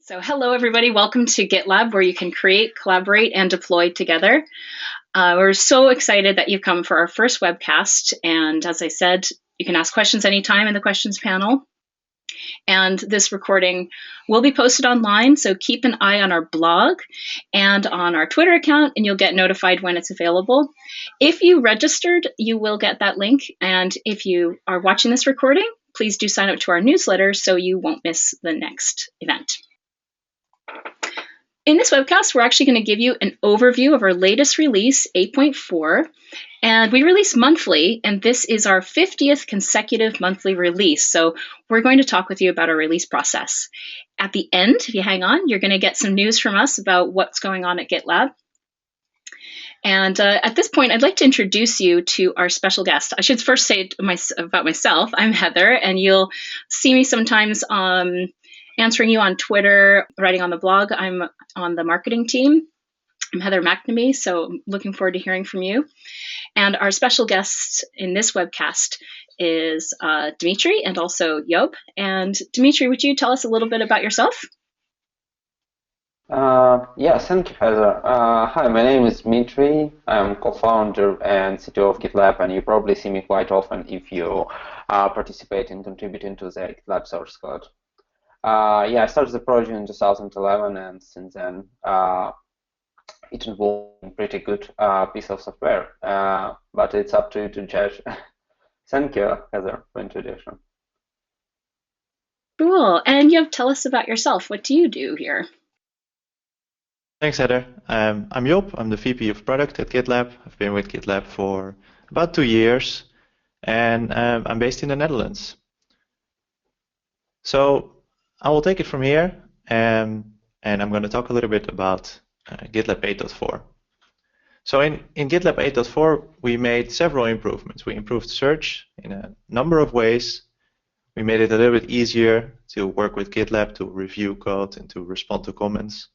So hello, everybody. Welcome to GitLab, where you can create, collaborate, and deploy together. We're so excited that you've come for our first webcast. And as I said, you can ask questions anytime in the questions panel. And this recording will be posted online, so keep an eye on our blog and on our Twitter account, and you'll get notified when it's available. If you registered, you will get that link. And if you are watching this recording, please do sign up to our newsletter so you won't miss the next event. In this webcast, we're actually going to give you an overview of our latest release, 8.4, and we release monthly, and this is our 50th consecutive monthly release. So we're going to talk with you about our release process. At the end, if you hang on, you're going to get some news from us about what's going on at GitLab. And at this point, I'd like to introduce you to our special guest. I should first say about myself. I'm Heather, and you'll see me sometimes answering you on Twitter, writing on the blog. I'm on the marketing team. I'm Heather McNamee, so looking forward to hearing from you. And our special guest in this webcast is Dmitriy and also Job. And Dmitriy, would you tell us a little bit about yourself? Yeah, thank you, Heather. Hi, my name is Dmitriy. I'm co-founder and CTO of GitLab, and you probably see me quite often if you participate in contributing to the GitLab source code. Yeah, I started the project in 2011, and since then it involved a pretty good piece of software, but it's up to you to judge. Thank you, Heather, for introduction. Cool. And Job, tell us about yourself. What do you do here? Thanks, Heather. I'm Job. I'm the VP of Product at GitLab. I've been with GitLab for about 2 years, and I'm based in the Netherlands. So I will take it from here, and I'm going to talk a little bit about GitLab 8.4. So in GitLab 8.4, we made several improvements. We improved search in a number of ways. We made it a little bit easier to work with GitLab, to review code, and to respond to comments.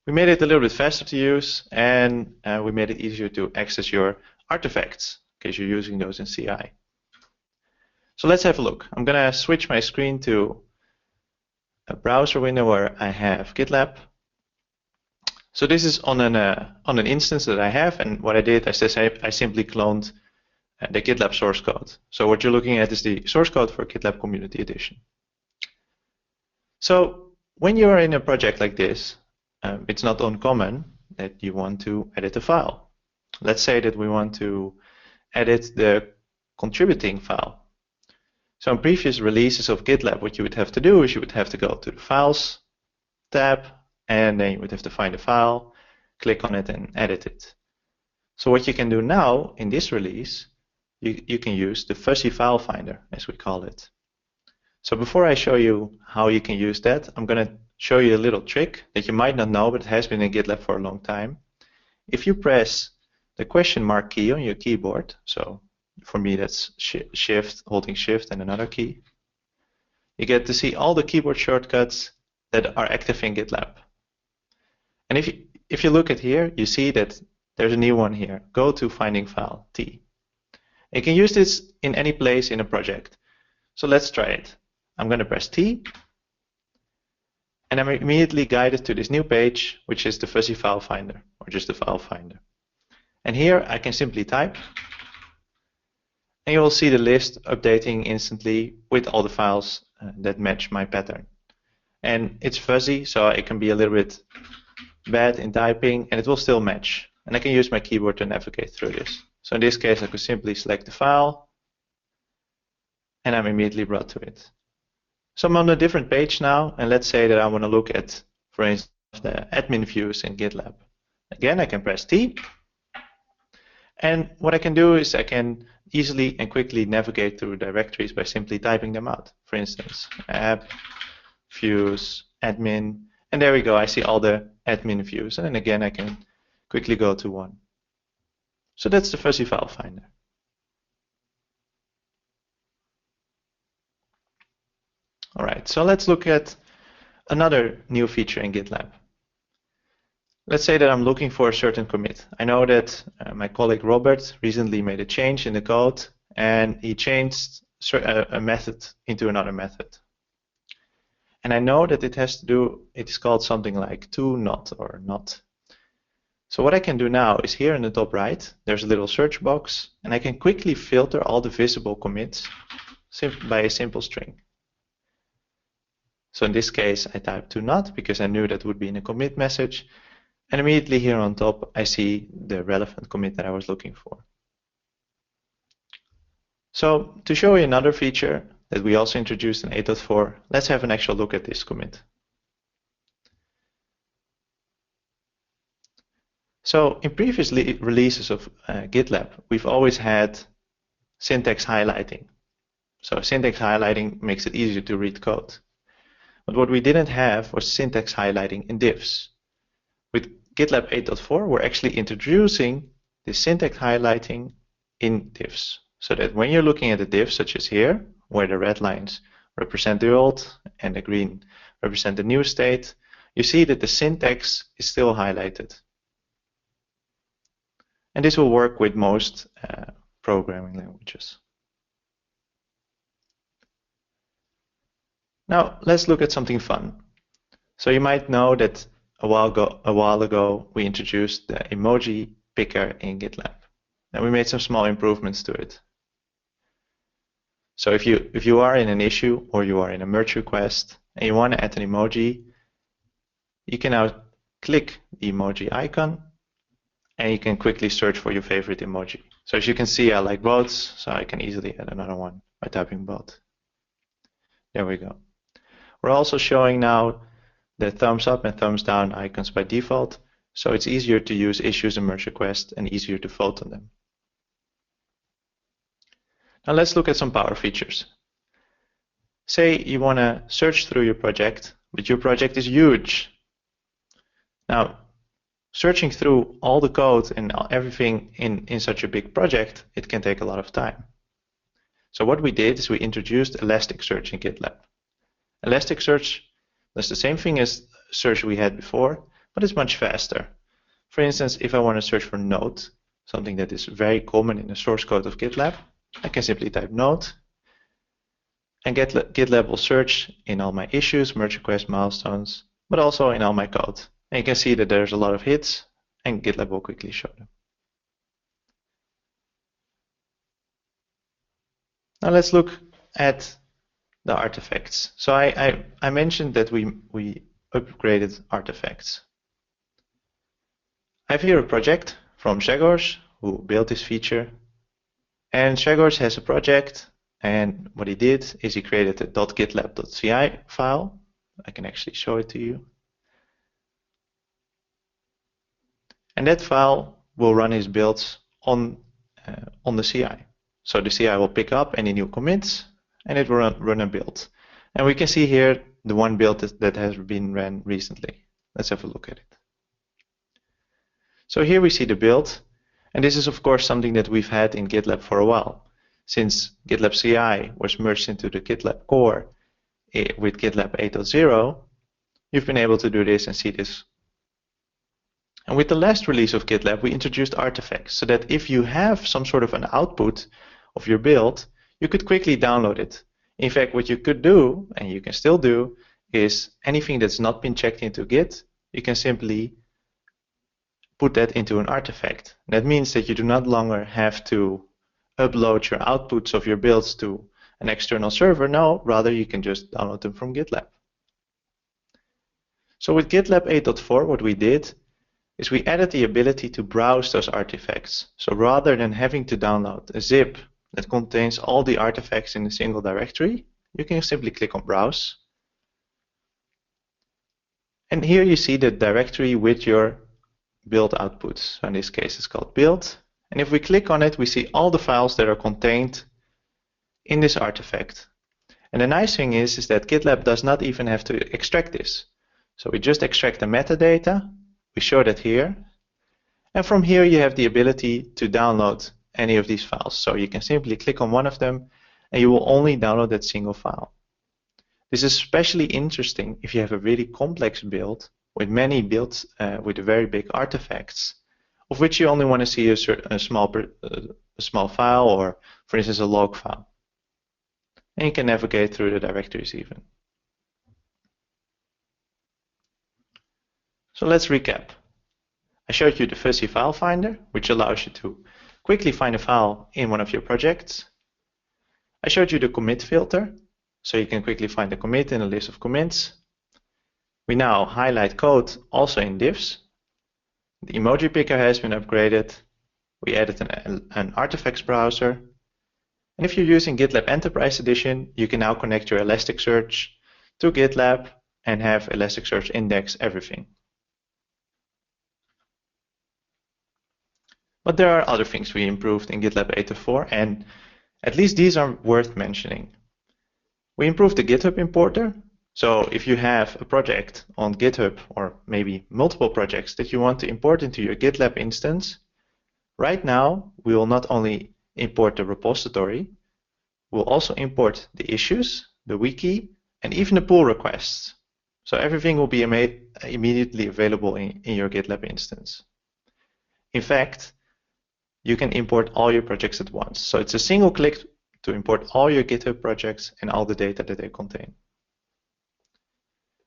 We made it a little bit faster to use, and we made it easier to access your artifacts in case you're using those in CI. So let's have a look. I'm going to switch my screen to a browser window where I have GitLab. So this is on an instance that I have, and what I did is I simply cloned the GitLab source code. So what you're looking at is the source code for GitLab Community Edition. So when you're in a project like this, it's not uncommon that you want to edit a file. Let's say that we want to edit the contributing file. So in previous releases of GitLab, what you would have to do is you would have to go to the Files tab, and then you would have to find a file, click on it, and edit it. So what you can do now in this release, you can use the fuzzy file finder, as we call it. So before I show you how you can use that, I'm going to show you a little trick that you might not know, but it has been in GitLab for a long time. If you press the question mark key on your keyboard, so for me that's shift, holding shift and another key, you get to see all the keyboard shortcuts that are active in GitLab. And if you look at here, you see that there's a new one here. Go to finding file, T. You can use this in any place in a project. So let's try it. I'm going to press T, and I'm immediately guided to this new page, which is the fuzzy file finder, or just the file finder. And here I can simply type, and you will see the list updating instantly with all the files that match my pattern. And it's fuzzy, so it can be a little bit bad in typing, and it will still match. And I can use my keyboard to navigate through this. So in this case, I could simply select the file, and I'm immediately brought to it. So I'm on a different page now, and let's say that I want to look at, for instance, the admin views in GitLab. Again, I can press T, and what I can do is I can easily and quickly navigate through directories by simply typing them out. For instance, app, views, admin, and there we go. I see all the admin views, and then again I can quickly go to one. So that's the fuzzy file finder. All right, so let's look at another new feature in GitLab. Let's say that I'm looking for a certain commit. I know that my colleague Robert recently made a change in the code, and he changed a method into another method. And I know that it has to do, it's called something like to not or not. So what I can do now is here in the top right, there's a little search box, and I can quickly filter all the visible commits by a simple string. So in this case, I type to not because I knew that would be in a commit message. And immediately here on top, I see the relevant commit that I was looking for. So to show you another feature that we also introduced in 8.4, let's have an actual look at this commit. So in previous releases of GitLab, we've always had syntax highlighting. So syntax highlighting makes it easier to read code. But what we didn't have was syntax highlighting in diffs. With GitLab 8.4, we're actually introducing the syntax highlighting in diffs, so that when you're looking at a div, such as here, where the red lines represent the old and the green represent the new state, you see that the syntax is still highlighted. And this will work with most programming languages. Now, let's look at something fun. So you might know that a while ago, we introduced the emoji picker in GitLab. And we made some small improvements to it. So if you are in an issue or you are in a merge request and you want to add an emoji, you can now click the emoji icon and you can quickly search for your favorite emoji. So as you can see, I like both, so I can easily add another one by typing both. There we go. We're also showing now the thumbs up and thumbs down icons by default, so it's easier to use issues and merge requests and easier to vote on them. Now let's look at some power features. Say you want to search through your project, but your project is huge. Now, searching through all the code and everything in such a big project, it can take a lot of time. So what we did is we introduced Elasticsearch in GitLab. Elasticsearch does the same thing as search we had before, but it's much faster. For instance, if I want to search for node, something that is very common in the source code of GitLab, I can simply type node, and GitLab will search in all my issues, merge requests, milestones, but also in all my code. And you can see that there's a lot of hits, and GitLab will quickly show them. Now let's look at the artifacts. So I mentioned that we upgraded artifacts. I have here a project from Grzegorz, who built this feature. And Grzegorz has a project, and what he did is he created a .gitlab.ci file. I can actually show it to you. And that file will run his builds on the CI. So the CI will pick up any new commits, and it will run a build. And we can see here the one build that has been ran recently. Let's have a look at it. So here we see the build, and this is of course something that we've had in GitLab for a while. Since GitLab CI was merged into the GitLab core with GitLab 8.0, you've been able to do this and see this. And with the last release of GitLab, we introduced artifacts so that if you have some sort of an output of your build, you could quickly download it. In fact, what you could do, and you can still do, is anything that's not been checked into Git, you can simply put that into an artifact. That means that you do not longer have to upload your outputs of your builds to an external server. No, rather you can just download them from GitLab. So with GitLab 8.4, what we did is we added the ability to browse those artifacts. So rather than having to download a zip that contains all the artifacts in a single directory, you can simply click on Browse. And here you see the directory with your build outputs. So in this case, it's called build. And if we click on it, we see all the files that are contained in this artifact. And the nice thing is that GitLab does not even have to extract this. So we just extract the metadata. We show that here. And from here, you have the ability to download any of these files. So you can simply click on one of them, and you will only download that single file. This is especially interesting if you have a really complex build with many builds with very big artifacts, of which you only want to see a small file, or for instance a log file. And you can navigate through the directories even. So let's recap. I showed you the fuzzy file finder, which allows you to quickly find a file in one of your projects. I showed you the commit filter, so you can quickly find a commit in a list of commits. We now highlight code also in divs. The emoji picker has been upgraded. We added an artifacts browser. And if you're using GitLab Enterprise Edition, you can now connect your Elasticsearch to GitLab and have Elasticsearch index everything. But there are other things we improved in GitLab 8.4, and at least these are worth mentioning. We improved the GitHub importer. So if you have a project on GitHub, or maybe multiple projects that you want to import into your GitLab instance, right now we will not only import the repository, we'll also import the issues, the wiki, and even the pull requests. So everything will be immediately available in your GitLab instance. In fact, you can import all your projects at once. So it's a single click to import all your GitHub projects and all the data that they contain.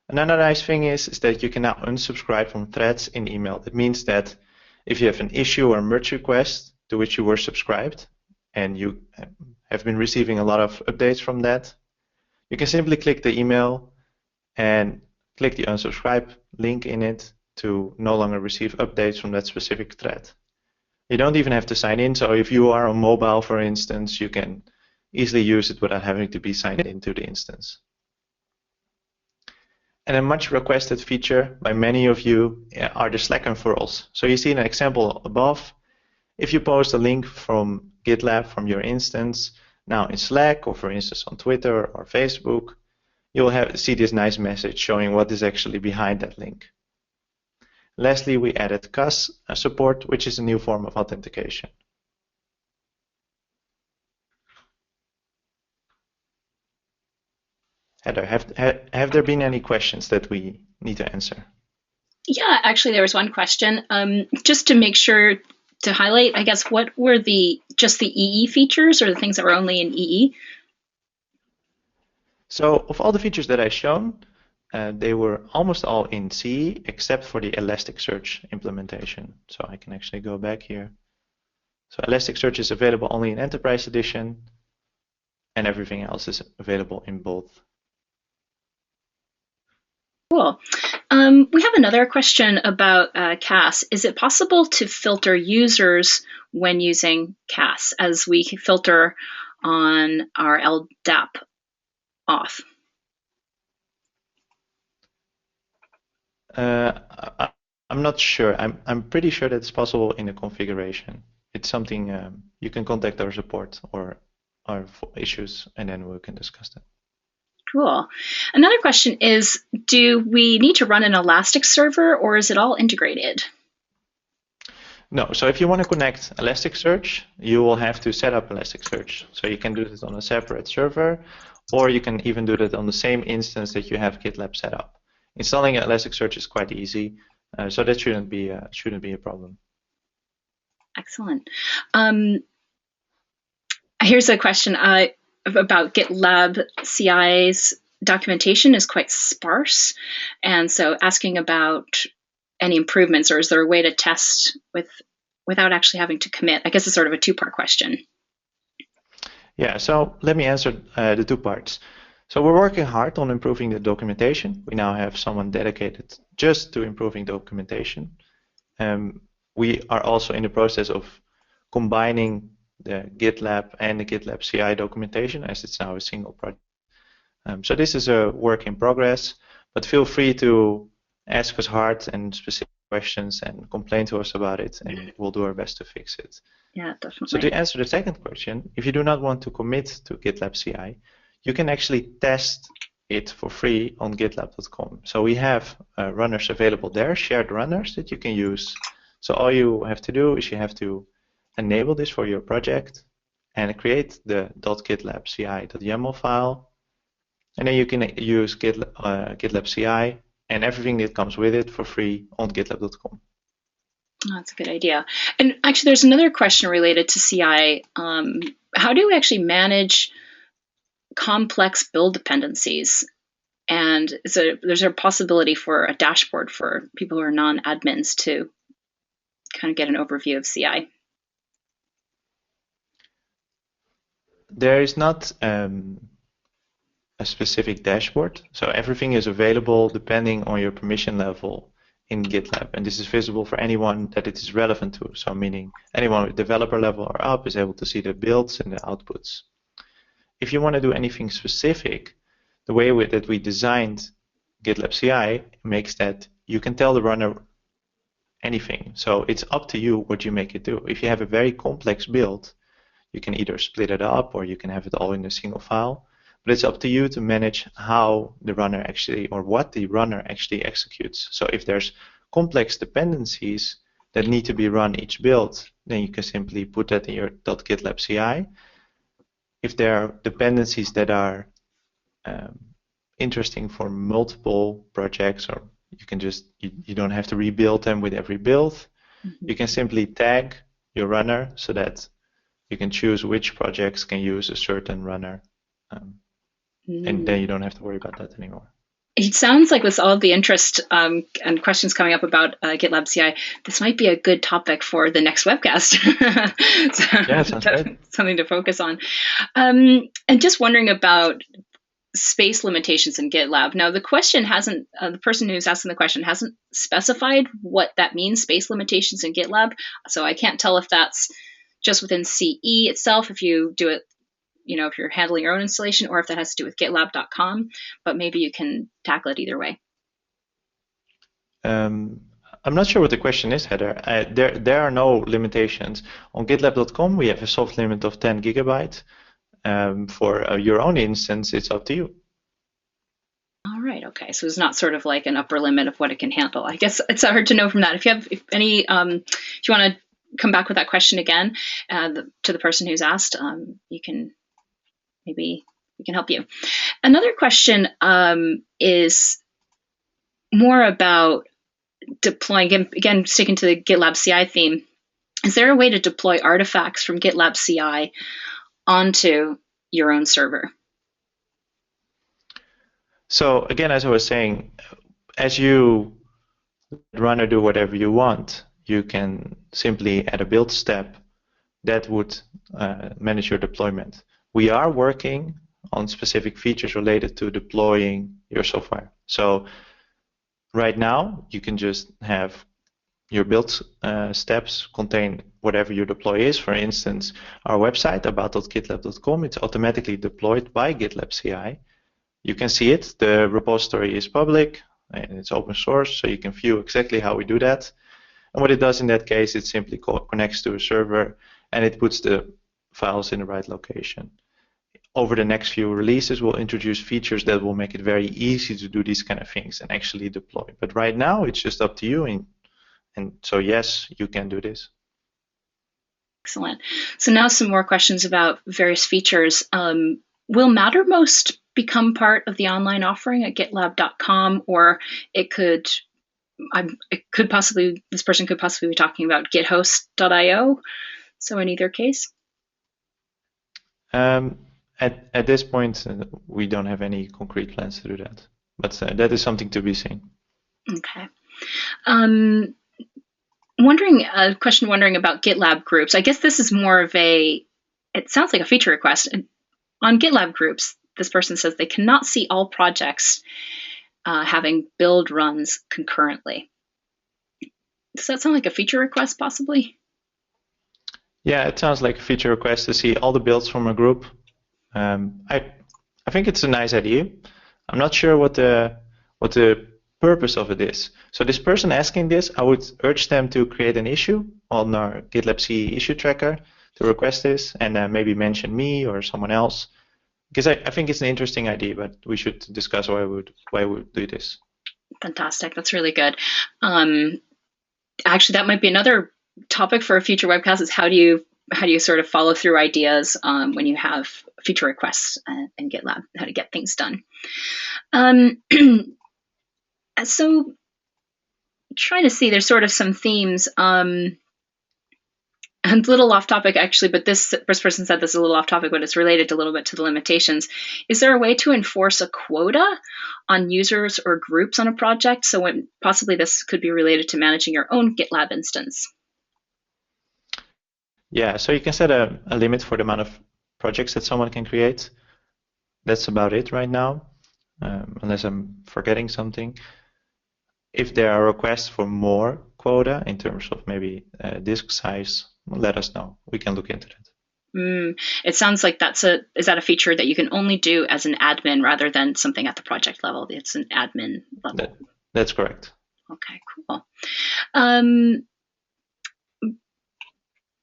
Another nice thing is that you can now unsubscribe from threads in email. That means that if you have an issue or merge request to which you were subscribed and you have been receiving a lot of updates from that, you can simply click the email and click the unsubscribe link in it to no longer receive updates from that specific thread. You don't even have to sign in. So if you are on mobile, for instance, you can easily use it without having to be signed into the instance. And a much requested feature by many of you are the Slack unfurls. So you see an example above. If you post a link from GitLab from your instance, now in Slack, or for instance on Twitter or Facebook, you'll see this nice message showing what is actually behind that link. Lastly, we added CAS support, which is a new form of authentication. Heather, have there been any questions that we need to answer? Yeah, actually, there was one question. Just to make sure to highlight, I guess, what were just the EE features or the things that were only in EE? So of all the features that I've shown, they were almost all in CE except for the Elasticsearch implementation. So I can actually go back here. So Elasticsearch is available only in Enterprise Edition, and everything else is available in both. Cool. We have another question about CAS. Is it possible to filter users when using CAS as we filter on our LDAP auth? I'm not sure. I'm pretty sure that it's possible in the configuration. It's something you can contact our support or our issues, and then we can discuss that. Cool. Another question is, do we need to run an Elastic server, or is it all integrated? No. So if you want to connect Elasticsearch, you will have to set up Elasticsearch. So you can do this on a separate server, or you can even do that on the same instance that you have GitLab set up. Installing Elasticsearch is quite easy, so that shouldn't be a problem. Excellent. Here's a question about GitLab CI's documentation is quite sparse, and so asking about any improvements, or is there a way to test without actually having to commit? I guess it's sort of a two-part question. Yeah, so let me answer the two parts. So we're working hard on improving the documentation. We now have someone dedicated just to improving documentation. We are also in the process of combining the GitLab and the GitLab CI documentation, as it's now a single project. So this is a work in progress, but feel free to ask us hard and specific questions and complain to us about it, and we'll do our best to fix it. Yeah, definitely. So to answer the second question, if you do not want to commit to GitLab CI, you can actually test it for free on gitlab.com. So we have runners available there, shared runners that you can use. So all you have to do is you have to enable this for your project and create the .gitlabci.yaml file, and then you can use GitLab CI and everything that comes with it for free on gitlab.com. Oh, that's a good idea. And actually, there's another question related to CI. How do we actually manage complex build dependencies? And so there's a possibility for a dashboard for people who are non-admins to kind of get an overview of CI. There is not a specific dashboard, so everything is available depending on your permission level in GitLab, and this is visible for anyone that it is relevant to. So meaning anyone with developer level or up is able to see the builds and the outputs. If you want to do anything specific, the way that we designed GitLab CI makes that you can tell the runner anything. So it's up to you what you make it do. If you have a very complex build, you can either split it up or you can have it all in a single file. But it's up to you to manage how the runner actually, or what the runner actually executes. So if there's complex dependencies that need to be run each build, then you can simply put that in your .gitlab CI. If there are dependencies that are interesting for multiple projects, or you can just, you don't have to rebuild them with every build, you can simply tag your runner so that you can choose which projects can use a certain runner. And then you don't have to worry about that anymore. It sounds like with all of the interest and questions coming up about GitLab CI, this might be a good topic for the next webcast. Yeah, sounds good. Something to focus on. And just wondering about space limitations in GitLab. Now, the question hasn't, the person who's asking the question hasn't specified what that means, space limitations in GitLab. So I can't tell if that's just within CE itself, if you do it, you know, if you're handling your own installation, or if that has to do with GitLab.com, but maybe you can tackle it either way. I'm not sure what the question is, Heather. There are no limitations. On GitLab.com, we have a soft limit of 10 gigabytes. For your own instance, it's up to you. All right. Okay. So it's not sort of like an upper limit of what it can handle. I guess it's hard to know from that. If you have if you want to come back with that question again to the person who's asked, you can, maybe we can help you. Another question is more about deploying, again, sticking to the GitLab CI theme. Is there a way to deploy artifacts from GitLab CI onto your own server? So again, as I was saying, as you runner do whatever you want, you can simply add a build step that would manage your deployment. We are working on specific features related to deploying your software. So right now, you can just have your build steps contain whatever your deploy is. For instance, our website, about.gitlab.com, it's automatically deployed by GitLab CI. You can see it. The repository is public and it's open source, so you can view exactly how we do that. And what it does in that case, it simply connects to a server and it puts the files in the right location. Over the next few releases, we'll introduce features that will make it very easy to do these kind of things and actually deploy. But right now, it's just up to you. And so, yes, you can do this. Excellent. So now some more questions about various features. Will Mattermost become part of the online offering at GitLab.com, or it could possibly, this person could possibly be talking about GitHost.io. So in either case? At this point, we don't have any concrete plans to do that, but that is something to be seen. Okay. Wondering about GitLab groups. I guess this is more of it sounds like a feature request. On GitLab groups, this person says they cannot see all projects having build runs concurrently. Does that sound like a feature request, possibly? Yeah, it sounds like a feature request to see all the builds from a group. I think it's a nice idea. I'm not sure what the purpose of it is. So this person asking this, I would urge them to create an issue on our GitLab CE issue tracker to request this, and maybe mention me or someone else, because I think it's an interesting idea, but we should discuss why we would do this. Fantastic. That's really good. Actually, that might be another topic for a future webcast, is how do you sort of follow through ideas when you have feature requests in GitLab, how to get things done. So trying to see, there's sort of some themes. And a little off topic actually, but this first person said this is a little off topic, but it's related a little bit to the limitations. Is there a way to enforce a quota on users or groups on a project? So when possibly this could be related to managing your own GitLab instance. Yeah, so you can set a limit for the amount of projects that someone can create. That's about it right now, unless I'm forgetting something. If there are requests for more quota in terms of maybe disk size, let us know. We can look into that. It sounds like is that a feature that you can only do as an admin rather than something at the project level? It's an admin level. That's correct. Okay, cool.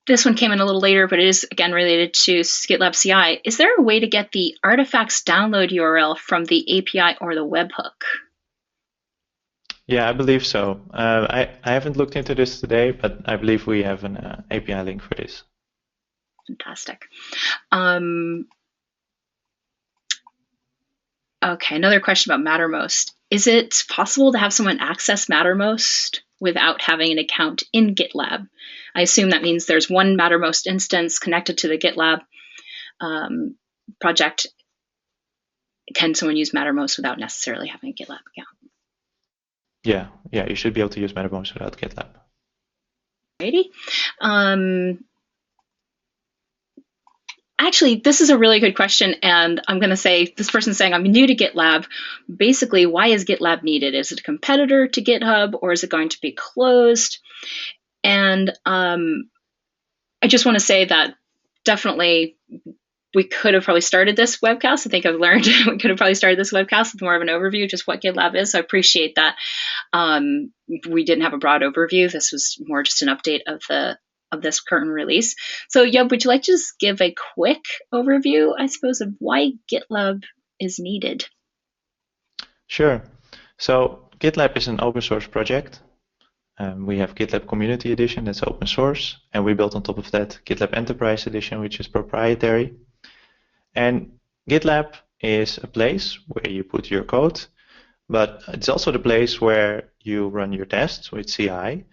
This one came in a little later, but it is again related to GitLab CI. Is there a way to get the artifacts download URL from the API or the webhook? Yeah, I believe so. I haven't looked into this today, but I believe we have an API link for this. Fantastic. Okay, another question about Mattermost. Is it possible to have someone access Mattermost without having an account in GitLab? I assume that means there's one Mattermost instance connected to the GitLab project. Can someone use Mattermost without necessarily having a GitLab account? Yeah, you should be able to use Mattermost without GitLab. Alrighty. Actually, this is a really good question, and I'm going to say this person's saying I'm new to GitLab. Basically, why is GitLab needed? Is it a competitor to GitHub, or is it going to be closed? And I just want to say that definitely we could have probably started this webcast. I think I've learned we could have probably started this webcast with more of an overview, just what GitLab is. So I appreciate that. We didn't have a broad overview. This was more just an update of this current release. So Job, would you like to just give a quick overview, I suppose, of why GitLab is needed? Sure. So GitLab is an open source project. We have GitLab Community Edition, that's open source, and we built on top of that GitLab Enterprise Edition, which is proprietary. And GitLab is a place where you put your code, but it's also the place where you run your tests with CI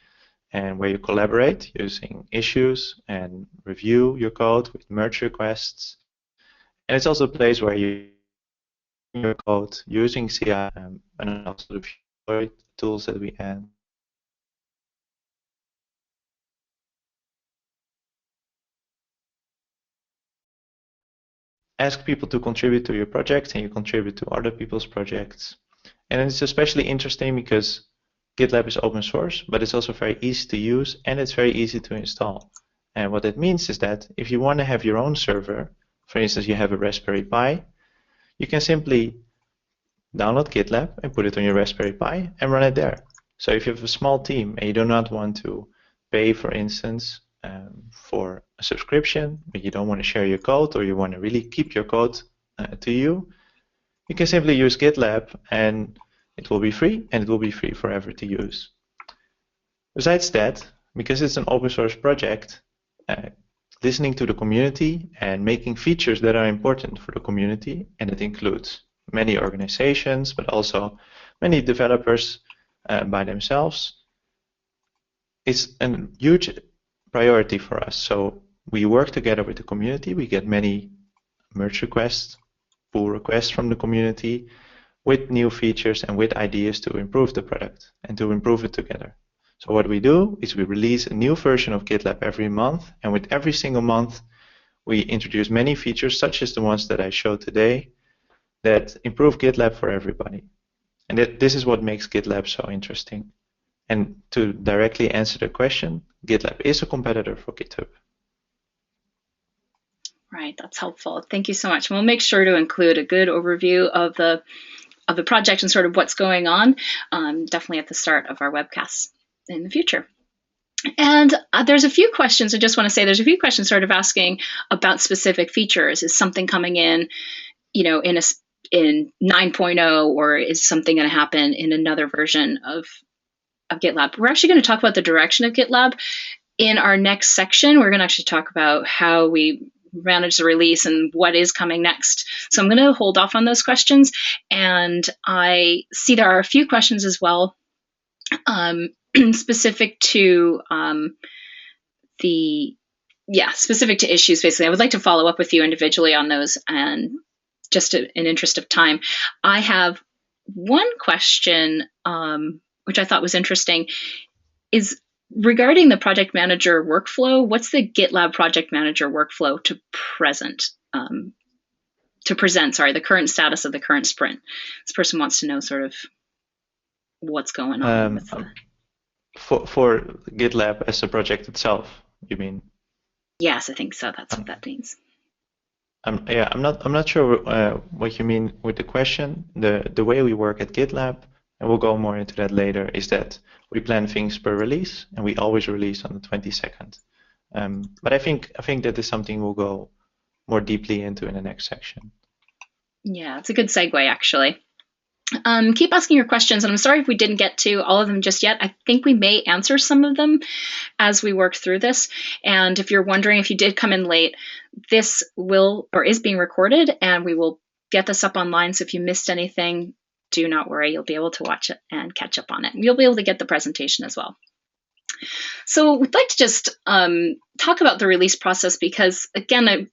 and where you collaborate using issues and review your code with merge requests. And it's also a place where you your code using CI and also the tools that we add. Ask people to contribute to your project and you contribute to other people's projects. And it's especially interesting because GitLab is open source, but it's also very easy to use and it's very easy to install. And what that means is that if you want to have your own server, for instance, you have a Raspberry Pi, you can simply download GitLab and put it on your Raspberry Pi and run it there. So if you have a small team and you do not want to pay, for instance, for a subscription, but you don't want to share your code or you want to really keep your code to you, you can simply use GitLab and it will be free and it will be free forever to use. Besides that, because it's an open source project, listening to the community and making features that are important for the community, and it includes many organizations, but also many developers by themselves, is a huge priority for us. So we work together with the community. We get many merge requests, pull requests from the community with new features and with ideas to improve the product and to improve it together. So what we do is we release a new version of GitLab every month, and with every single month we introduce many features such as the ones that I showed today that improve GitLab for everybody. And this is what makes GitLab so interesting. And to directly answer the question, GitLab is a competitor for GitHub. Right, that's helpful. Thank you so much. We'll make sure to include a good overview of the project and sort of what's going on, definitely at the start of our webcasts in the future. And there's a few questions. I just want to say there's a few questions sort of asking about specific features. Is something coming in, in 9.0, or is something going to happen in another version of GitLab? We're actually going to talk about the direction of GitLab in our next section. We're going to actually talk about how we manage the release and what is coming next. So I'm going to hold off on those questions. And I see there are a few questions as well specific to the yeah, specific to issues, basically. I would like to follow up with you individually on those, and just in interest of time, I have one question, which I thought was interesting, is regarding the project manager workflow. What's the GitLab project manager workflow to present? The current status of the current sprint. This person wants to know sort of what's going on with that. For GitLab as a project itself, you mean? Yes, I think so. That's what that means. I'm not sure what you mean with the question. The way we work at GitLab, and we'll go more into that later, is that we plan things per release, and we always release on the 22nd. But I think that is something we'll go more deeply into in the next section. Yeah, it's a good segue, actually. Keep asking your questions, and I'm sorry if we didn't get to all of them just yet. I think we may answer some of them as we work through this. And if you're wondering if you did come in late, this is being recorded, and we will get this up online. So if you missed anything, do not worry. You'll be able to watch it and catch up on it. You'll be able to get the presentation as well. So we'd like to just talk about the release process because, again,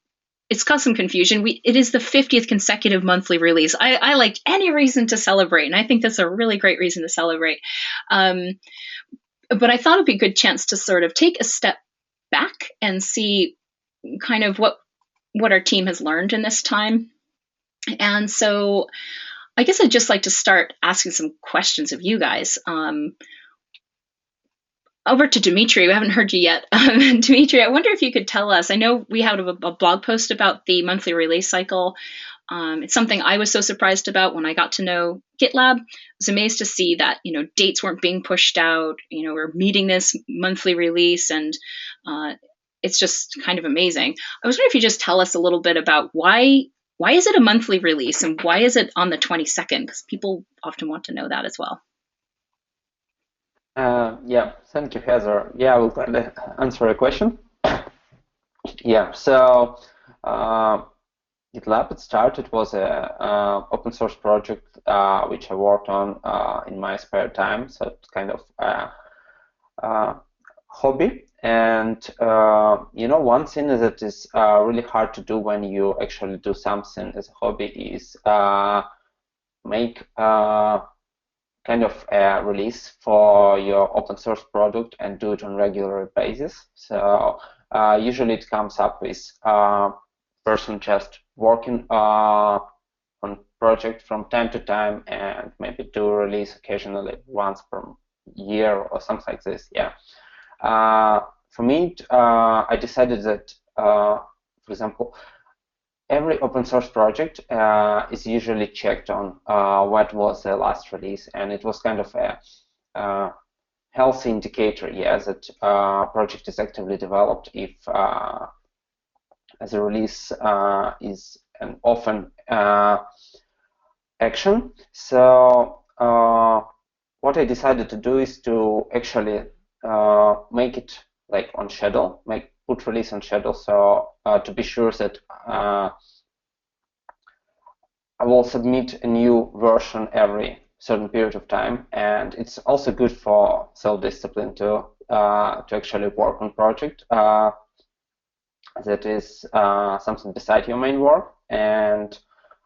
it's caused some confusion. It is the 50th consecutive monthly release. I like any reason to celebrate, and I think that's a really great reason to celebrate. But I thought it'd be a good chance to sort of take a step back and see kind of what our team has learned in this time. And so I guess I'd just like to start asking some questions of you guys. Over to Dmitry. We haven't heard you yet. Dmitry, I wonder if you could tell us, I know we had a blog post about the monthly release cycle. It's something I was so surprised about when I got to know GitLab. I was amazed to see that, dates weren't being pushed out. We're meeting this monthly release, and it's just kind of amazing. I was wondering if you just tell us a little bit about why is it a monthly release, and why is it on the 22nd? Because people often want to know that as well. Yeah, thank you, Heather. Yeah, I will answer a question. Yeah, so GitLab, it started, was a open source project which I worked on in my spare time. So it's kind of a hobby. And one thing that is really hard to do when you actually do something as a hobby is make kind of a release for your open source product and do it on a regular basis. So usually it comes up with a person just working on project from time to time and maybe do a release occasionally once per year or something like this. Yeah. For me, I decided that, for example, every open source project is usually checked on what was the last release, and it was kind of a healthy indicator, yeah, that project is actively developed if the release is an often action. So what I decided to do is to actually make it like on schedule, put release on schedule, so to be sure that I will submit a new version every certain period of time, and it's also good for self-discipline to actually work on project that is something beside your main work. And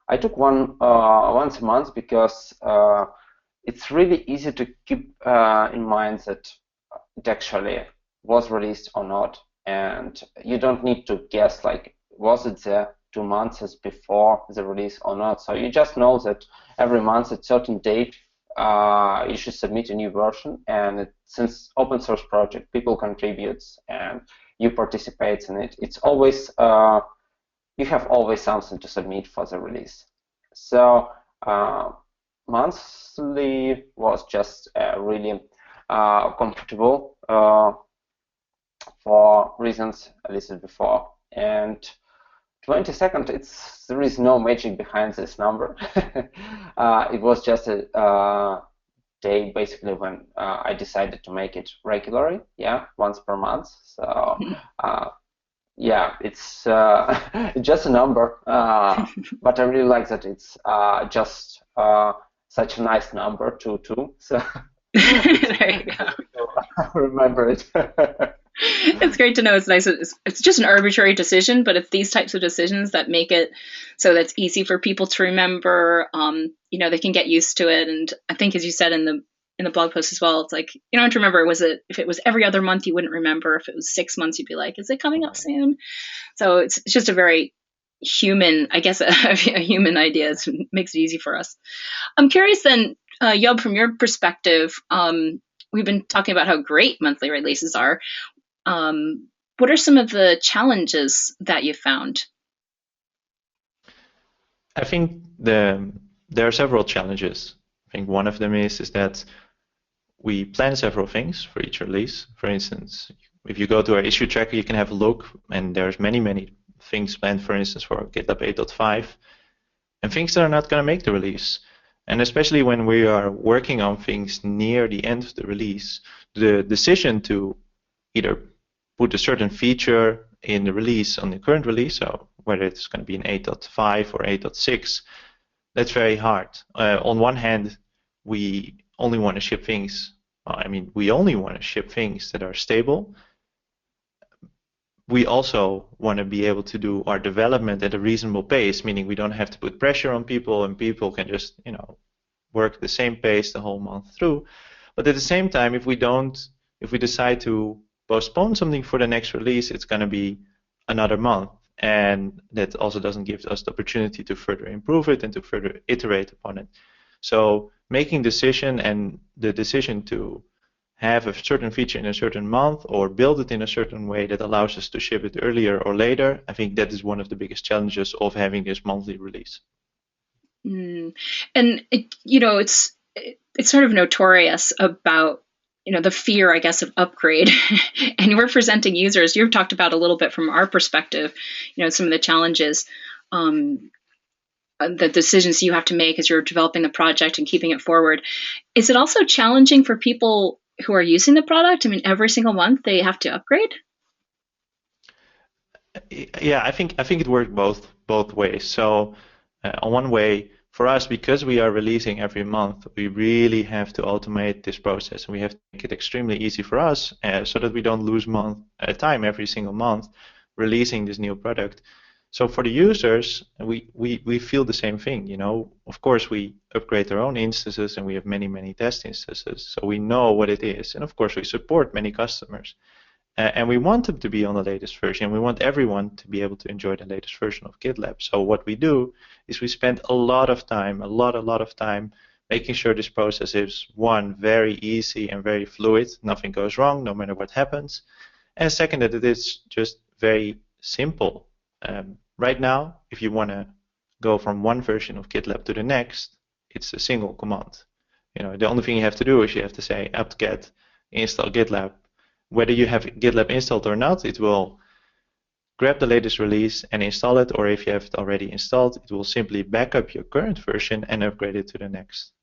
I took one once a month because it's really easy to keep in mind that it actually was released or not, and you don't need to guess like was it there 2 months before the release or not. So you just know that every month at certain date you should submit a new version, and since open source project, people contributes and you participate in it, it's always you have always something to submit for the release. So monthly was just really comfortable for reasons I listed before. And 22nd, there is no magic behind this number. It was just a day basically when I decided to make it regularly, yeah, once per month. So yeah, it's just a number, but I really like that it's just such a nice number, 22. So there you go. remember it. It's great to know. It's nice. It's just an arbitrary decision, but it's these types of decisions that make it so that's easy for people to remember. They can get used to it. And I think, as you said in the blog post as well, it's like, you don't have to remember, if it was every other month, you wouldn't remember. If it was 6 months, you'd be like, is it coming up soon? So it's just a very human, I guess, a human idea. It makes it easy for us. I'm curious then, Job, from your perspective, we've been talking about how great monthly releases are. What are some of the challenges that you found? I think there are several challenges. I think one of them is that we plan several things for each release. For instance, if you go to our issue tracker, you can have a look, and there's many things planned, for instance, for GitLab 8.5, and things that are not going to make the release. And especially when we are working on things near the end of the release, the decision to either put a certain feature in the release on the current release, so whether it's going to be in 8.5 or 8.6, that's very hard. On one hand, we only want to ship things. We only want to ship things that are stable. We also want to be able to do our development at a reasonable pace, meaning we don't have to put pressure on people, and people can just, work the same pace the whole month through. But at the same time, if we decide to postpone something for the next release, it's going to be another month, and that also doesn't give us the opportunity to further improve it and to further iterate upon it. So making the decision to have a certain feature in a certain month or build it in a certain way that allows us to ship it earlier or later, I think that is one of the biggest challenges of having this monthly release. And it's sort of notorious about the fear, I guess, of upgrade. And we're presenting users. You've talked about a little bit from our perspective, some of the challenges, the decisions you have to make as you're developing the project and keeping it forward. Is it also challenging for people who are using the product? Every single month they have to upgrade? Yeah, I think it worked both ways. So on one way, for us, because we are releasing every month, we really have to automate this process. We have to make it extremely easy for us so that we don't lose time every single month releasing this new product. So for the users, we feel the same thing. Of course, we upgrade our own instances, and we have many test instances, so we know what it is. And of course, we support many customers. And we want them to be on the latest version. We want everyone to be able to enjoy the latest version of GitLab. So what we do is we spend a lot of time, a lot of time, making sure this process is, one, very easy and very fluid. Nothing goes wrong, no matter what happens. And second, that it is just very simple. Right now, if you want to go from one version of GitLab to the next, it's a single command. The only thing you have to do is you have to say apt-get install GitLab. Whether you have GitLab installed or not, it will grab the latest release and install it, or if you have it already installed, it will simply back up your current version and upgrade it to the next.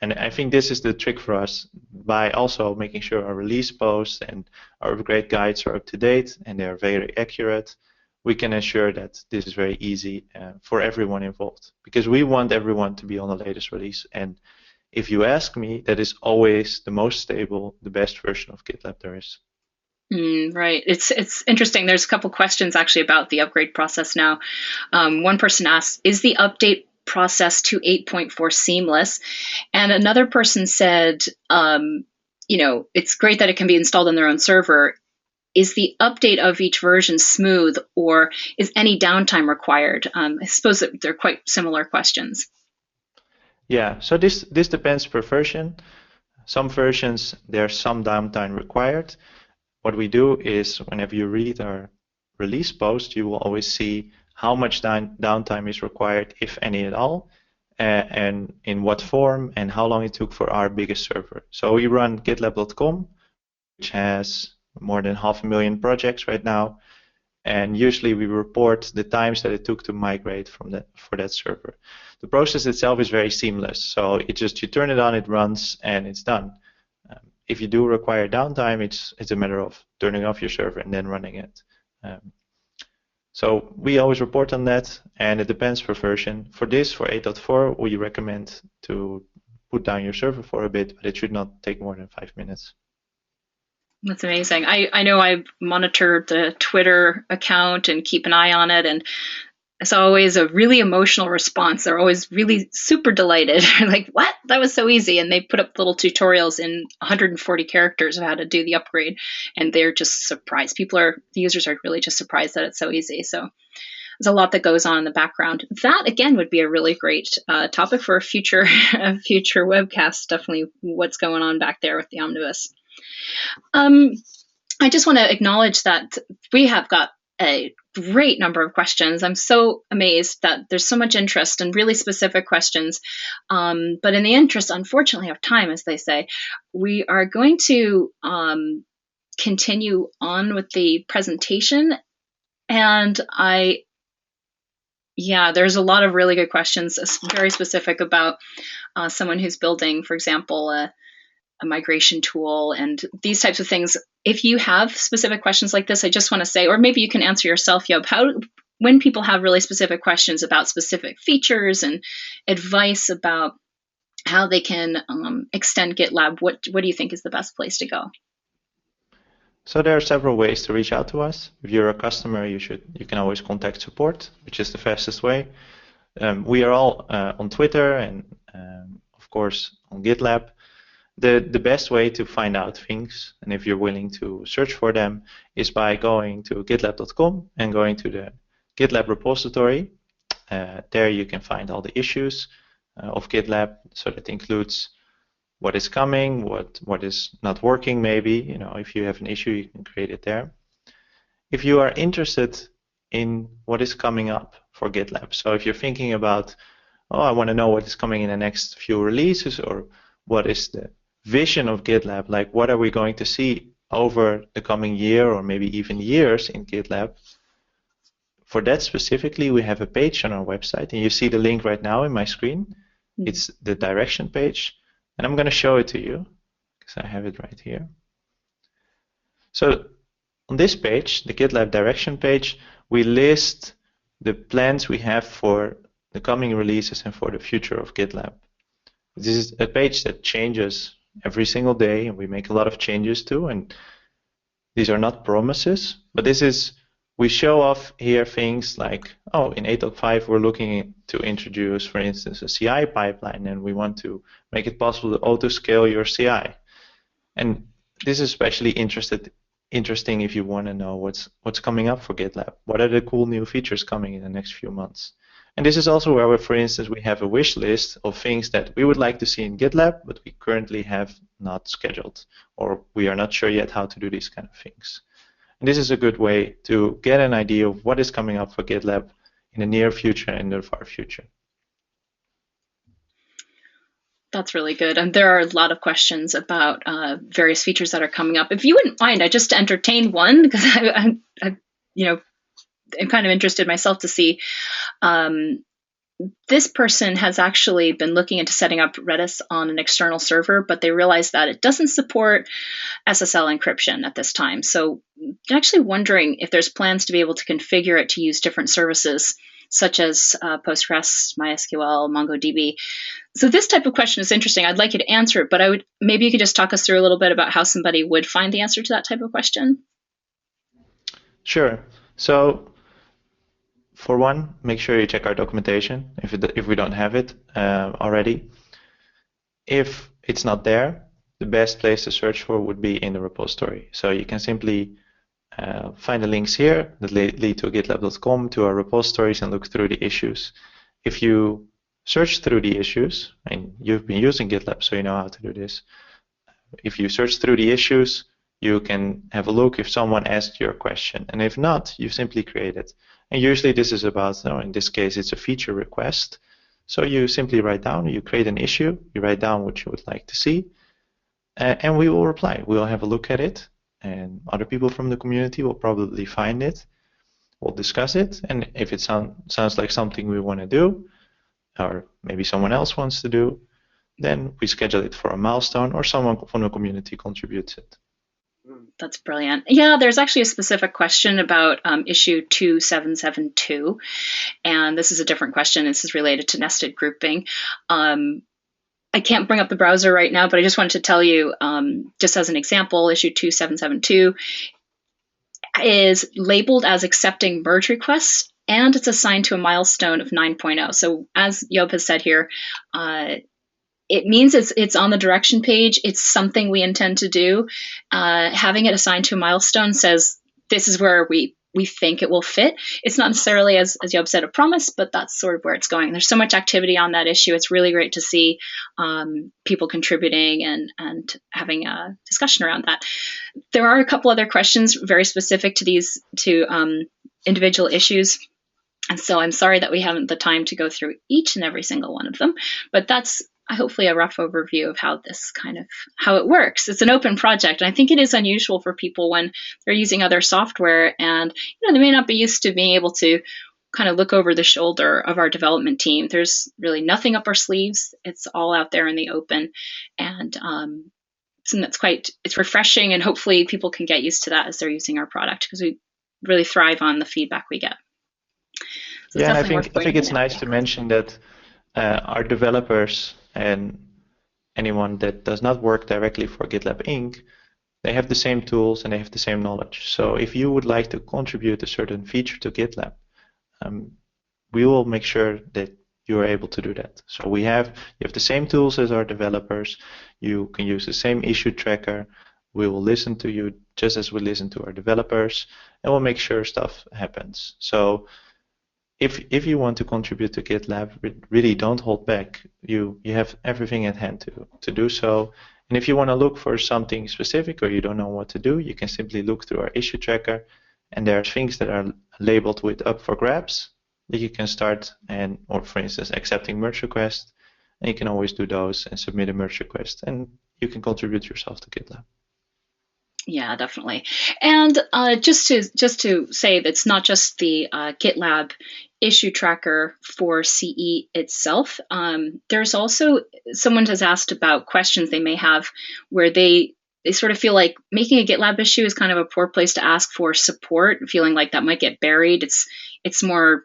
And I think this is the trick for us, by also making sure our release posts and our upgrade guides are up to date and they are very accurate. We can ensure that this is very easy for everyone involved, because we want everyone to be on the latest release. And if you ask me, that is always the most stable, the best version of GitLab there is. Right. It's interesting. There's a couple questions actually about the upgrade process now. One person asked, is the update process to 8.4 seamless? And another person said, it's great that it can be installed on their own server. Is the update of each version smooth, or is any downtime required? I suppose that they're quite similar questions. Yeah, so this depends per version. Some versions, there's some downtime required. What we do is, whenever you read our release post, you will always see how much downtime is required, if any at all, and in what form, and how long it took for our biggest server. So we run GitLab.com, which has more than 500,000 projects right now, and usually we report the times that it took to migrate for that server. The process itself is very seamless, so you turn it on, it runs, and it's done. If you do require downtime, it's a matter of turning off your server and then running it. So we always report on that, and it depends per version. For 8.4, we recommend to put down your server for a bit, but it should not take more than 5 minutes. That's amazing. I know I monitor the Twitter account and keep an eye on it, and it's always a really emotional response. They're always really super delighted. Like, what? That was so easy. And they put up little tutorials in 140 characters of how to do the upgrade. And they're just surprised. The users are really just surprised that it's so easy. So there's a lot that goes on in the background. That, again, would be a really great topic for a future webcast. Definitely what's going on back there with the Omnibus. I just want to acknowledge that we have got a great number of questions. I'm so amazed that there's so much interest and really specific questions. But in the interest, unfortunately, of time, as they say, we are going to continue on with the presentation. And there's a lot of really good questions, very specific about someone who's building, for example, a migration tool and these types of things. If you have specific questions like this, I just want to say, or maybe you can answer yourself, Job, when people have really specific questions about specific features and advice about how they can extend GitLab, what do you think is the best place to go? So there are several ways to reach out to us. If you're a customer, you can always contact support, which is the fastest way. We are all on Twitter and of course on GitLab. The best way to find out things, and if you're willing to search for them, is by going to gitlab.com and going to the GitLab repository. There you can find all the issues of GitLab. So that includes what is coming, what is not working maybe. If you have an issue, you can create it there. If you are interested in what is coming up for GitLab, so if you're thinking about, I want to know what is coming in the next few releases, or what is the vision of GitLab, like what are we going to see over the coming year or maybe even years in GitLab. For that specifically, we have a page on our website, and you see the link right now in my screen. Mm-hmm. It's the direction page, and I'm going to show it to you because I have it right here. So on this page, the GitLab direction page, we list the plans we have for the coming releases and for the future of GitLab. This is a page that changes every single day, and we make a lot of changes too, and these are not promises, but we show off here things like, in 8.5 we're looking to introduce, for instance, a CI pipeline, and we want to make it possible to auto-scale your CI. And this is especially interesting if you want to know what's coming up for GitLab. What are the cool new features coming in the next few months? And this is also where, for instance, we have a wish list of things that we would like to see in GitLab, but we currently have not scheduled, or we are not sure yet how to do these kind of things. And this is a good way to get an idea of what is coming up for GitLab in the near future and the far future. That's really good. And there are a lot of questions about various features that are coming up. If you wouldn't mind, I just entertain one, because I'm kind of interested myself to see. This person has actually been looking into setting up Redis on an external server, but they realized that it doesn't support SSL encryption at this time. So actually wondering if there's plans to be able to configure it to use different services, such as Postgres, MySQL, MongoDB. So this type of question is interesting. I'd like you to answer it, but maybe you could just talk us through a little bit about how somebody would find the answer to that type of question. Sure. So for one, make sure you check our documentation if we don't have it already. If it's not there, the best place to search for would be in the repository. So you can simply find the links here that lead to gitlab.com, to our repositories, and look through the issues. If you search through the issues, and you've been using GitLab, so you know how to do this. If you search through the issues, you can have a look if someone asked your question. And if not, you simply create it. And usually this is about, in this case, it's a feature request. So you simply write down, you create an issue, you write down what you would like to see, and we will reply. We'll have a look at it, and other people from the community will probably find it. We'll discuss it, and if it sounds like something we want to do, or maybe someone else wants to do, then we schedule it for a milestone, or someone from the community contributes it. That's brilliant. Yeah, there's actually a specific question about issue 2772, and this is a different question. This is related to nested grouping. I can't bring up the browser right now, but I just wanted to tell you, just as an example, issue 2772 is labeled as accepting merge requests, and it's assigned to a milestone of 9.0. So as Job has said here, it means it's on the direction page. It's something we intend to do. Having it assigned to a milestone says this is where we think it will fit. It's not necessarily, as Job said, a promise, but that's sort of where it's going. There's so much activity on that issue. It's really great to see people contributing and having a discussion around that. There are a couple other questions very specific to individual issues. And so I'm sorry that we haven't the time to go through each and every single one of them, but that's hopefully a rough overview of how it works. It's an open project, and I think it is unusual for people when they're using other software, and they may not be used to being able to kind of look over the shoulder of our development team. There's really nothing up our sleeves. It's all out there in the open, and something it's refreshing, and hopefully people can get used to that as they're using our product, because we really thrive on the feedback we get. So yeah, and I think it's nice to mention that our developers and anyone that does not work directly for GitLab Inc., they have the same tools and they have the same knowledge. So if you would like to contribute a certain feature to GitLab, we will make sure that you are able to do that. So you have the same tools as our developers. You can use the same issue tracker. We will listen to you just as we listen to our developers, and we'll make sure stuff happens. So if you want to contribute to GitLab, really don't hold back. You have everything at hand to do so. And if you want to look for something specific or you don't know what to do, you can simply look through our issue tracker, and there are things that are labeled with up for grabs that you can start, or for instance accepting merge requests, and you can always do those and submit a merge request, and you can contribute yourself to GitLab. Yeah, definitely. And just to say that it's not just the GitLab issue tracker for CE itself. There's also, someone has asked about questions they may have where they sort of feel like making a GitLab issue is kind of a poor place to ask for support, feeling like that might get buried. It's more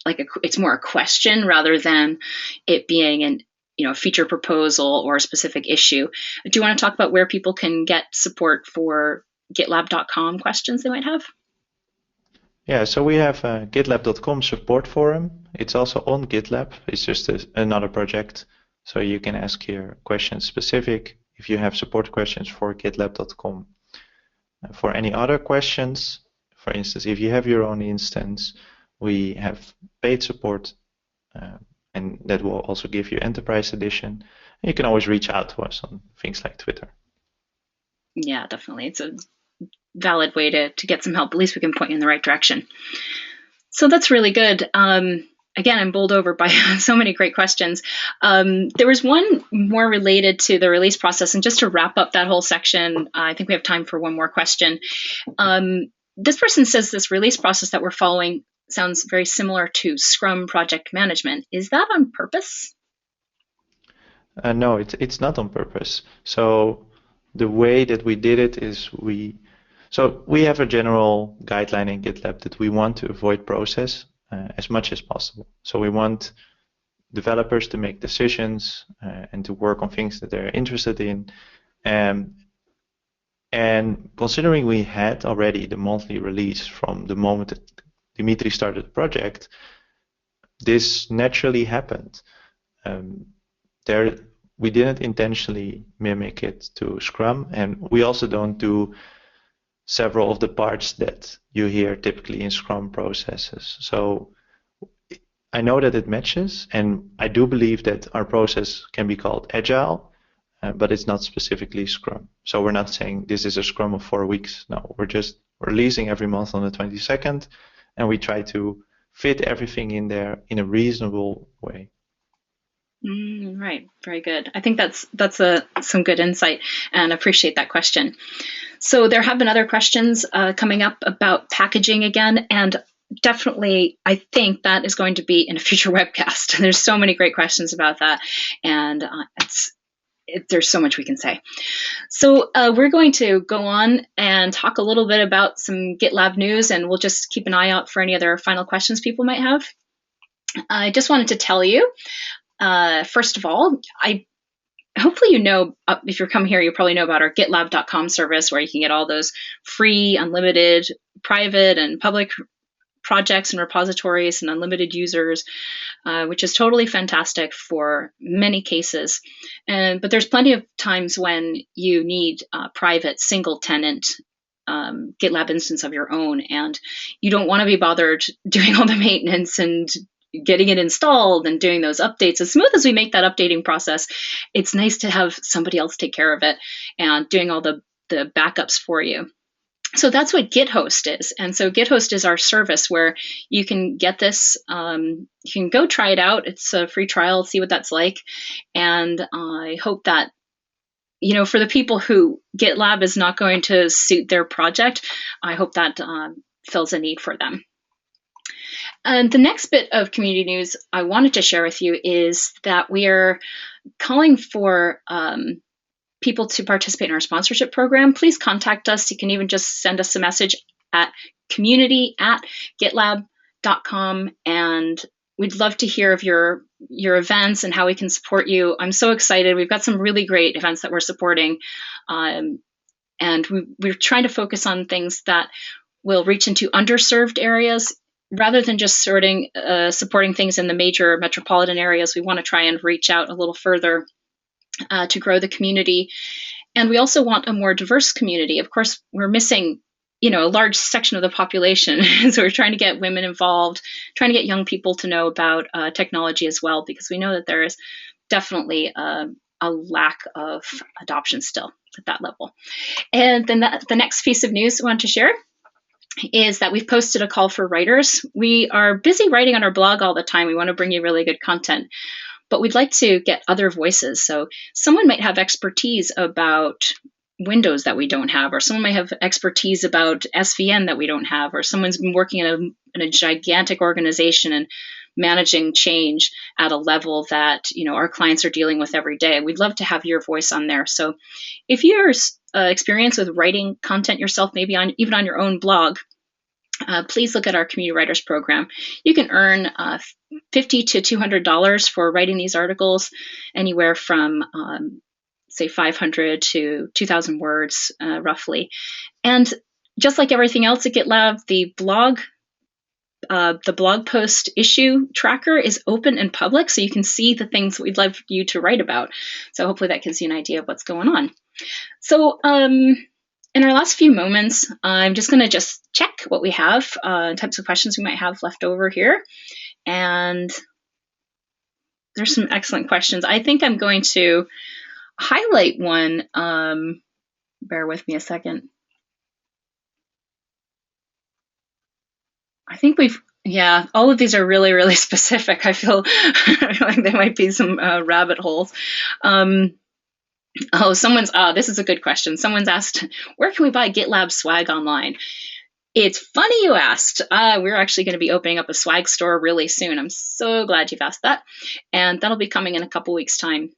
like it's more a question rather than it being an feature proposal or a specific issue. Do you want to talk about where people can get support for GitLab.com questions they might have? Yeah, so we have a GitLab.com support forum. It's also on GitLab. It's just another project. So you can ask here questions specific if you have support questions for GitLab.com. For any other questions, for instance, if you have your own instance, we have paid support, and that will also give you Enterprise Edition. You can always reach out to us on things like Twitter. Yeah, definitely. It's a valid way to get some help. At least we can point you in the right direction. So that's really good. Again, I'm bowled over by so many great questions. There was one more related to the release process, and just to wrap up that whole section, I think we have time for one more question. This person says this release process that we're following sounds very similar to Scrum project management. Is that on purpose? No, it's not on purpose. So the way that we did it is we have a general guideline in GitLab that we want to avoid process as much as possible. So we want developers to make decisions and to work on things that they're interested in. And considering we had already the monthly release from the moment that Dmitriy started the project, this naturally happened. We didn't intentionally mimic it to Scrum, and we also don't do several of the parts that you hear typically in Scrum processes. So I know that it matches, and I do believe that our process can be called Agile, but it's not specifically Scrum. So we're not saying this is a Scrum of 4 weeks. No, we're just releasing every month on the 22nd, and we try to fit everything in there in a reasonable way. Right, very good. I think that's some good insight, and appreciate that question. So there have been other questions coming up about packaging again, and definitely I think that is going to be in a future webcast. There's so many great questions about that, and there's so much we can say. So we're going to go on and talk a little bit about some GitLab news, and we'll just keep an eye out for any other final questions people might have. I just wanted to tell you, first of all, hopefully you know, if you're coming here, you probably know about our GitLab.com service, where you can get all those free, unlimited, private and public projects and repositories and unlimited users, which is totally fantastic for many cases. But there's plenty of times when you need a private single tenant GitLab instance of your own, and you don't want to be bothered doing all the maintenance and getting it installed and doing those updates. As smooth as we make that updating process, it's nice to have somebody else take care of it and doing all the backups for you. So that's what GitHost is. And so GitHost is our service where you can get this, you can go try it out. It's a free trial, see what that's like. And I hope that, for the people who GitLab is not going to suit their project, I hope that fills a need for them. And the next bit of community news I wanted to share with you is that we are calling for people to participate in our sponsorship program. Please contact us. You can even just send us a message at community@gitlab.com, and we'd love to hear of your events and how we can support you. I'm so excited. We've got some really great events that we're supporting, and we're trying to focus on things that will reach into underserved areas rather than just supporting things in the major metropolitan areas. We want to try and reach out a little further to grow the community. And we also want a more diverse community. Of course, we're missing, a large section of the population. So we're trying to get women involved, trying to get young people to know about technology as well, because we know that there is definitely a lack of adoption still at that level. And then the next piece of news I want to share is that we've posted a call for writers. We are busy writing on our blog all the time. We want to bring you really good content, but we'd like to get other voices. So someone might have expertise about Windows that we don't have, or someone might have expertise about SVN that we don't have, or someone's been working in a gigantic organization and managing change at a level that our clients are dealing with every day. We'd love to have your voice on there. So if you're experienced with writing content yourself, maybe even on your own blog, please look at our community writers program. You can earn $50 to $200 for writing these articles, anywhere from say 500 to 2,000 words roughly. And just like everything else at GitLab, the blog post issue tracker is open and public, so you can see the things we'd love you to write about. So hopefully that gives you an idea of what's going on. So in our last few moments, I'm just going to check what we have, types of questions we might have left over here. And there's some excellent questions. I think I'm going to highlight one. Bear with me a second. I think all of these are really, really specific. I feel like there might be some rabbit holes. This is a good question. Someone's asked, where can we buy GitLab swag online? It's funny you asked. We're actually going to be opening up a swag store really soon. I'm so glad you've asked that. And that'll be coming in a couple weeks' time.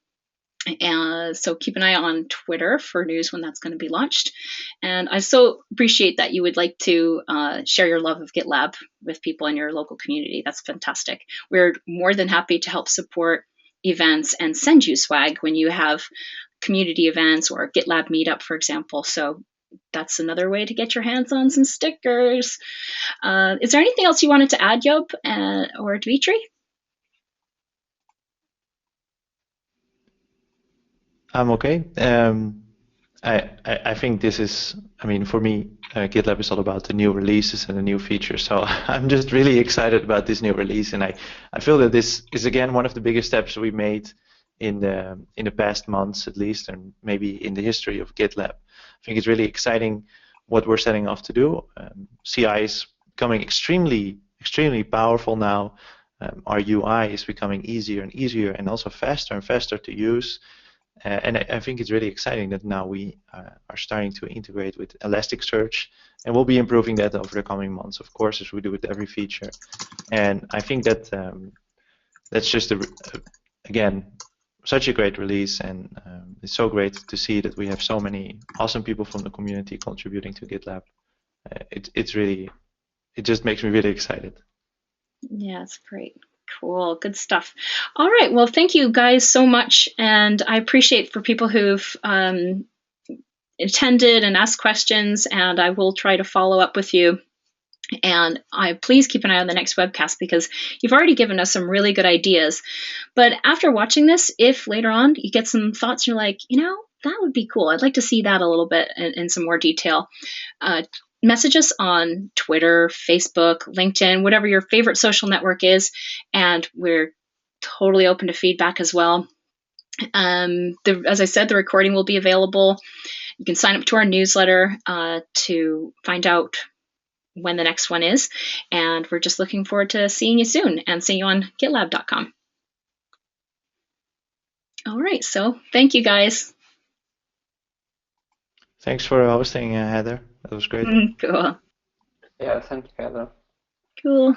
So keep an eye on Twitter for news when that's going to be launched. And I so appreciate that you would like to share your love of GitLab with people in your local community. That's fantastic. We're more than happy to help support events and send you swag when you have community events or GitLab meetup, for example. So that's another way to get your hands on some stickers. Is there anything else you wanted to add, Job or Dmitry? I'm okay. I think this is, for me, GitLab is all about the new releases and the new features. So I'm just really excited about this new release, and I feel that this is again one of the biggest steps we made in the past months, at least, and maybe in the history of GitLab. I think it's really exciting what we're setting off to do. CI is becoming extremely powerful now. Our UI is becoming easier and easier, and also faster and faster to use. And I think it's really exciting that now we are starting to integrate with Elasticsearch, and we'll be improving that over the coming months, of course, as we do with every feature. And I think that that's just again such a great release, and it's so great to see that we have so many awesome people from the community contributing to GitLab. It just makes me really excited. Yeah, it's great. Cool, good stuff. All right, well, thank you guys so much, and I appreciate for people who've attended and asked questions, and I will try to follow up with you. And please keep an eye on the next webcast because you've already given us some really good ideas. But after watching this, if later on you get some thoughts, and you're like, that would be cool. I'd like to see that a little bit in some more detail. Message us on Twitter, Facebook, LinkedIn, whatever your favorite social network is, and we're totally open to feedback as well. As I said, the recording will be available. You can sign up to our newsletter to find out when the next one is, and we're just looking forward to seeing you soon and seeing you on GitLab.com. All right, so thank you guys. Thanks for hosting, Heather. That was great. Cool. Yeah, thank you, Heather. Cool.